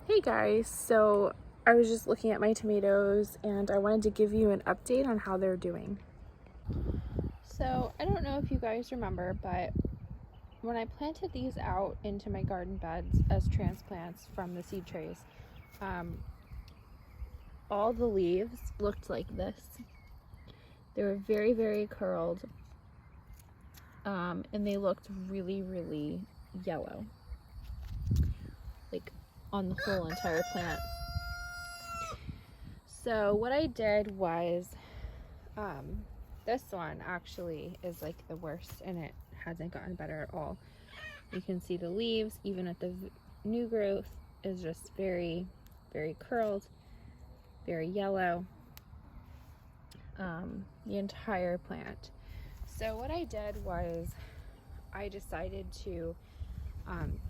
Hey guys, so I was just looking at my tomatoes and I wanted to give you an update on how they're doing. So I don't know if you guys remember, but when I planted these out into my garden beds as transplants from the seed trays, all the leaves looked like this. They were very, very curled, and they looked really, really yellow, like on the whole entire plant. So what I did was, this one actually is like the worst, and it hasn't gotten better at all. You can see the leaves, even at the new growth, is just very, very curled, very yellow, the entire plant. So what I did was I decided to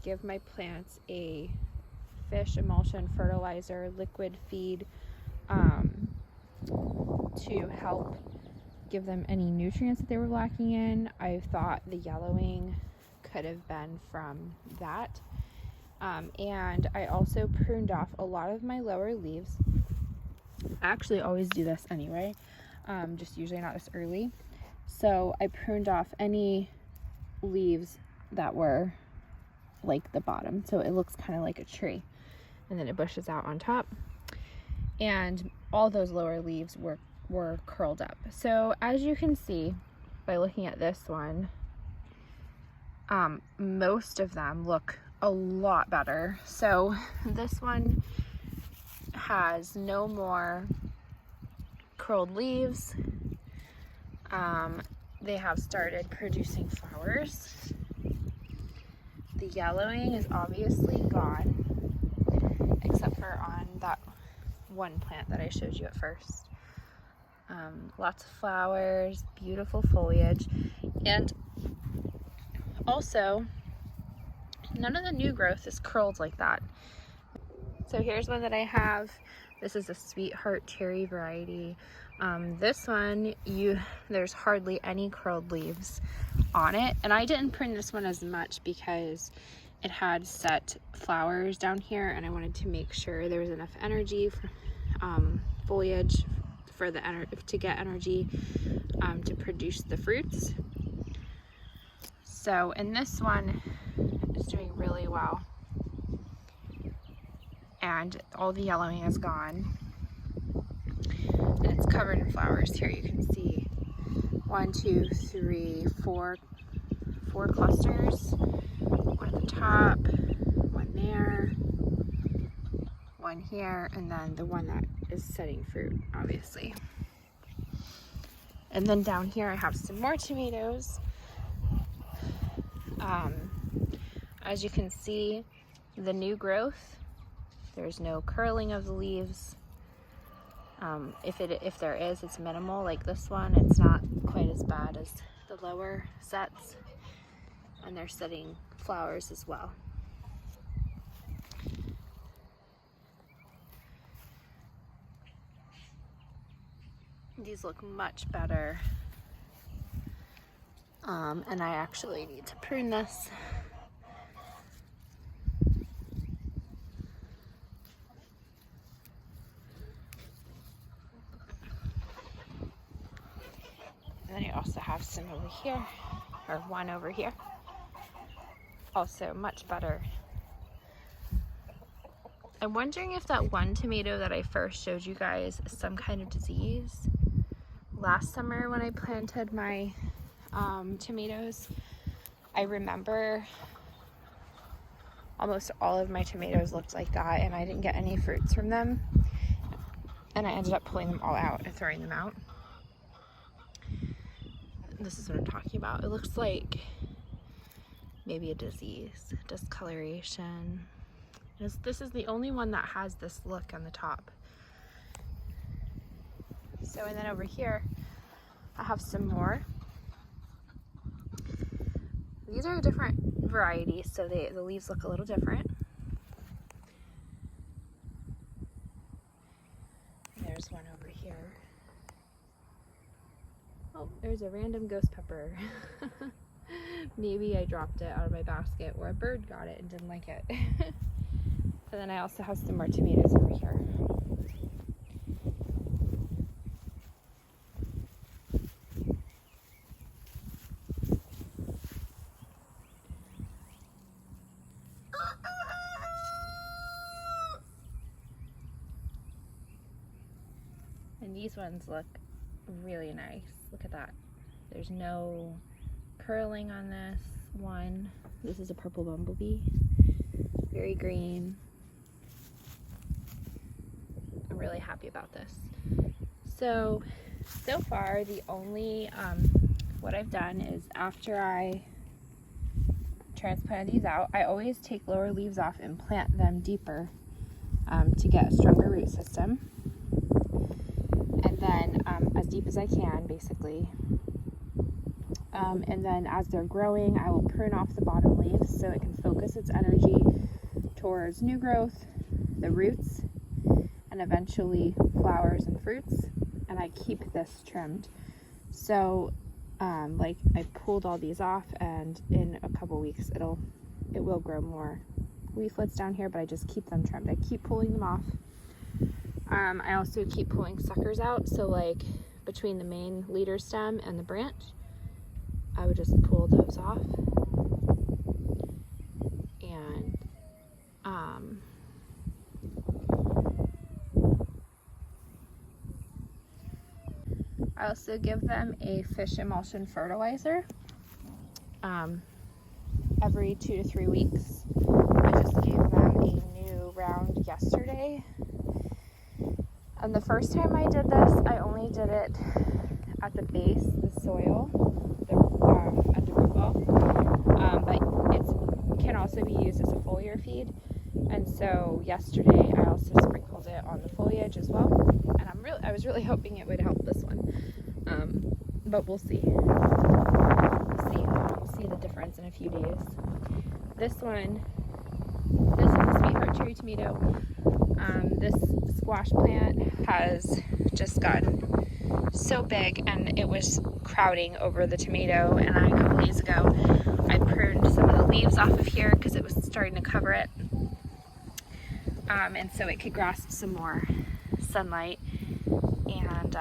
give my plants a fish emulsion fertilizer liquid feed to help give them any nutrients that they were lacking in. I thought the yellowing could have been from that. And I also pruned off a lot of my lower leaves. I actually always do this anyway, just usually not this early. So I pruned off any leaves that were like the bottom, so it looks kind of like a tree, and then it bushes out on top, and all those lower leaves were curled up. So as you can see by looking at this one, most of them look a lot better. So this one has no more curled leaves. They have started producing flowers. The yellowing is obviously gone, except for on that one plant that I showed you at first. Lots of flowers, beautiful foliage, and also none of the new growth is curled like that. So here's one that I have. This is a Sweetheart Cherry variety. This one, there's hardly any curled leaves on it, and I didn't prune this one as much because it had set flowers down here, and I wanted to make sure there was enough energy for foliage for to get energy to produce the fruits. So, and this one is doing really well, and all the yellowing is gone, and it's covered in flowers. Here you can see 1, 2, 3, 4 clusters, one at the top, one there, one here, and then the one that is setting fruit, obviously. And then down here I have some more tomatoes. As you can see, the new growth, there's no curling of the leaves. If there is, it's minimal. Like this one, it's not quite as bad as the lower sets, and they're setting flowers as well. These look much better, and I actually need to prune this. And then you also have some over here, or one over here. Also much better. I'm wondering if that one tomato that I first showed you guys is some kind of disease. Last summer when I planted my tomatoes, I remember almost all of my tomatoes looked like that, and I didn't get any fruits from them. And I ended up pulling them all out and throwing them out. This is what I'm talking about. It looks like maybe a disease, discoloration. This is the only one that has this look on the top. So, and then over here, I have some more. These are different varieties, so the leaves look a little different. There's one over here. Oh, there's a random ghost pepper. Maybe I dropped it out of my basket, or a bird got it and didn't like it. And then I also have some more tomatoes over here. And these ones look really nice. Look at that. There's no curling on this one. This is a purple bumblebee. Very green. I'm really happy about this. So far the only, what I've done is after I transplant these out, I always take lower leaves off and plant them deeper to get a stronger root system. And then as deep as I can, basically. And then as they're growing, I will prune off the bottom leaves so it can focus its energy towards new growth, the roots, and eventually flowers and fruits. And I keep this trimmed. So like I pulled all these off, and in a couple weeks it will grow more leaflets down here, but I just keep them trimmed. I keep pulling them off. I also keep pulling suckers out, so like between the main leader stem and the branch, I would just pull those off. And I also give them a fish emulsion fertilizer every 2 to 3 weeks. I just gave them a new round yesterday. And the first time I did this, I only did it at the base, the soil, at the root ball. But it can also be used as a foliar feed. And so yesterday I also sprinkled it on the foliage as well. And I was really hoping it would help this one. But we'll see. We'll see the difference in a few days. This is a sweetheart cherry tomato. This squash plant has just gotten so big, and it was crowding over the tomato, and a couple days ago I pruned some of the leaves off of here because it was starting to cover it, and so it could grasp some more sunlight. And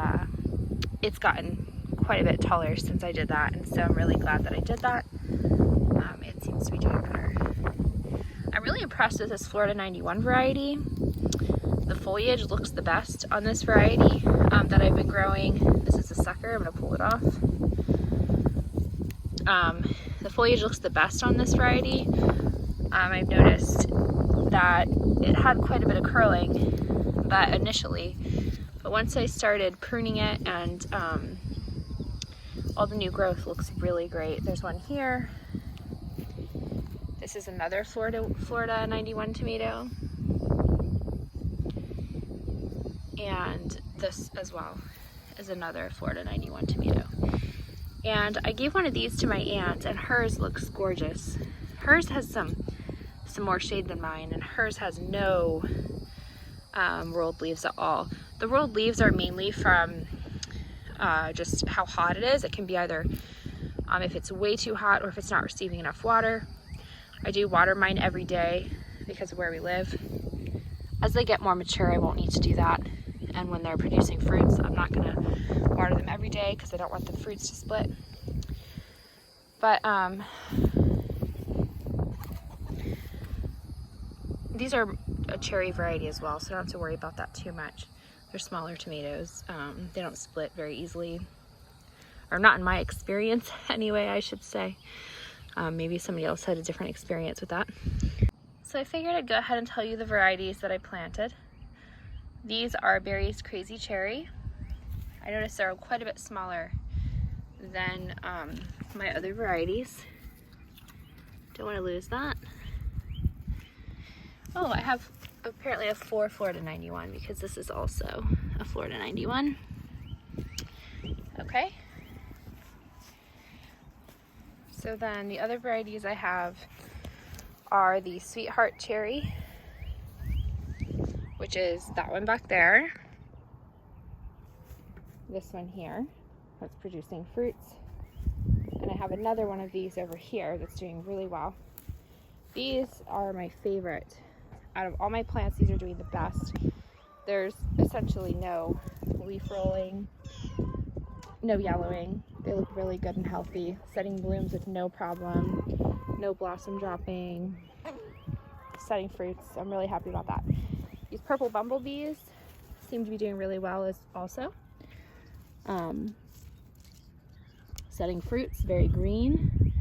it's gotten quite a bit taller since I did that, and so I'm really glad that I did that. It seems to be doing better. I'm really impressed with this Florida 91 variety. The foliage looks the best on this variety that I've been growing. This is a sucker. I'm going to pull it off. The foliage looks the best on this variety. I've noticed that it had quite a bit of curling, but once I started pruning it, and all the new growth looks really great. There's one here. This is another Florida 91 tomato. And this as well is another Florida 91 tomato. And I gave one of these to my aunt, and hers looks gorgeous. Hers has some more shade than mine, and hers has no rolled leaves at all. The rolled leaves are mainly from just how hot it is. It can be either if it's way too hot or if it's not receiving enough water. I do water mine every day because of where we live. As they get more mature, I won't need to do that. And when they're producing fruits, I'm not going to water them every day because I don't want the fruits to split. But these are a cherry variety as well, so I don't have to worry about that too much. They're smaller tomatoes. They don't split very easily, or not in my experience anyway, I should say. Maybe somebody else had a different experience with that. So I figured I'd go ahead and tell you the varieties that I planted. These are Barry's Crazy Cherry. I noticed they're quite a bit smaller than my other varieties. Don't want to lose that. Oh, I have apparently a 4 Florida 91 because this is also a Florida 91. Okay. So then the other varieties I have are the Sweetheart Cherry, which is that one back there. This one here, that's producing fruits. And I have another one of these over here that's doing really well. These are my favorite out of all my plants, these are doing the best. There's essentially no leaf rolling, no yellowing. They look really good and healthy, setting blooms with no problem, no blossom dropping, setting fruits. I'm really happy about that. These purple bumblebees seem to be doing really well as also. Setting fruits, very green.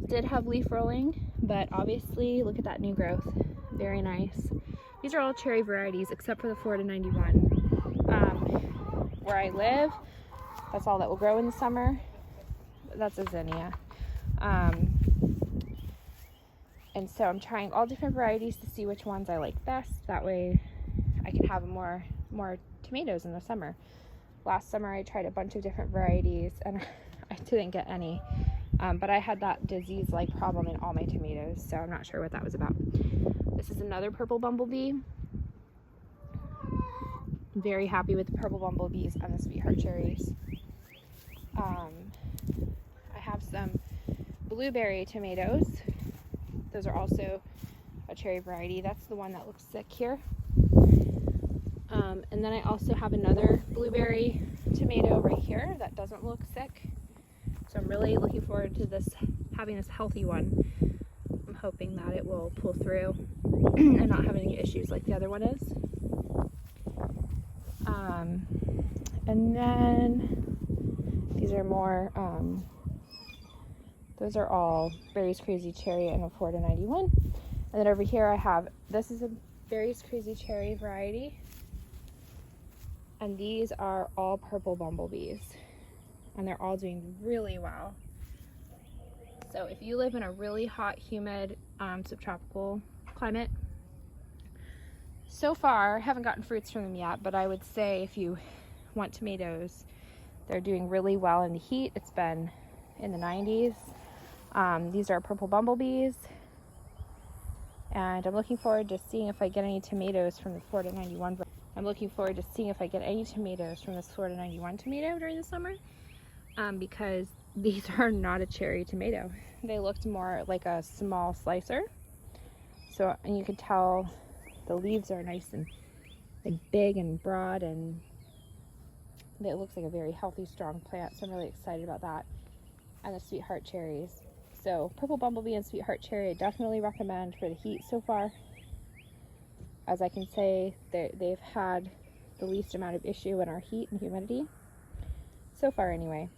Did have leaf rolling, but obviously look at that new growth. Very nice. These are all cherry varieties except for the Florida 91. Where I live, that's all that will grow in the summer. That's a zinnia. And so I'm trying all different varieties to see which ones I like best. That way I can have more tomatoes in the summer. Last summer I tried a bunch of different varieties and I didn't get any. But I had that disease-like problem in all my tomatoes, so I'm not sure what that was about. This is another purple bumblebee. Very happy with the purple bumblebees and the sweetheart cherries. I have some blueberry tomatoes. Those are also a cherry variety. That's the one that looks sick here. And then I also have another blueberry tomato right here that doesn't look sick. So I'm really looking forward to this, having this healthy one. I'm hoping that it will pull through and not have any issues like the other one is. And then these are more, those are all Berries Crazy Cherry and a Florida 91. And then over here I have, this is a Berries Crazy Cherry variety. And these are all purple bumblebees. And they're all doing really well. So if you live in a really hot, humid, subtropical climate, so far, I haven't gotten fruits from them yet, but I would say if you want tomatoes, they're doing really well in the heat. It's been in the 90s. These are purple bumblebees. And I'm looking forward to seeing if I get any tomatoes from the Florida 91. I'm looking forward to seeing if I get any tomatoes from this Florida 91 tomato during the summer. Because these are not a cherry tomato. They looked more like a small slicer. So, and you can tell the leaves are nice and like big and broad, and it looks like a very healthy, strong plant. So I'm really excited about that. And the sweetheart cherries. So purple bumblebee and sweetheart cherry I definitely recommend for the heat so far. As I can say, they've had the least amount of issue in our heat and humidity. So far anyway.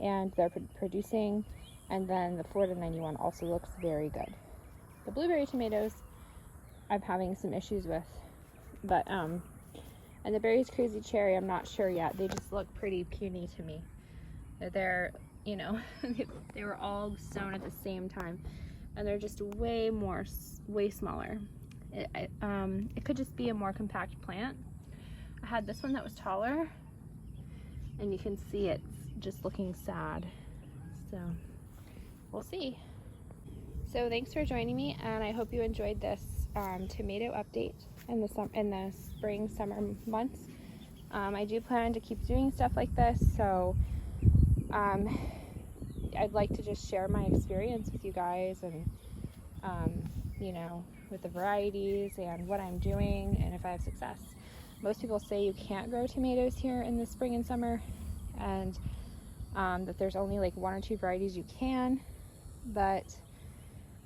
And they're producing, and then the Florida 91 also looks very good. The blueberry tomatoes I'm having some issues with, but and the Berries Crazy Cherry I'm not sure yet. They just look pretty puny to me. They're, you know, they were all sown at the same time, and they're just way smaller. It could just be a more compact plant. I had this one that was taller, and you can see it's just looking sad. So we'll see. So thanks for joining me, and I hope you enjoyed this tomato update in the spring summer months. I do plan to keep doing stuff like this, so I'd like to just share my experience with you guys, and you know, with the varieties and what I'm doing and if I have success. Most people say you can't grow tomatoes here in the spring and summer, and that there's only like 1 or 2 varieties you can, but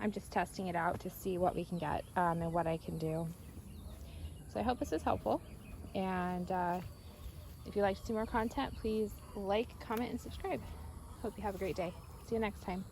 I'm just testing it out to see what we can get and what I can do. So I hope this is helpful, and if you'd like to see more content, please like, comment, and subscribe. Hope you have a great day. See you next time.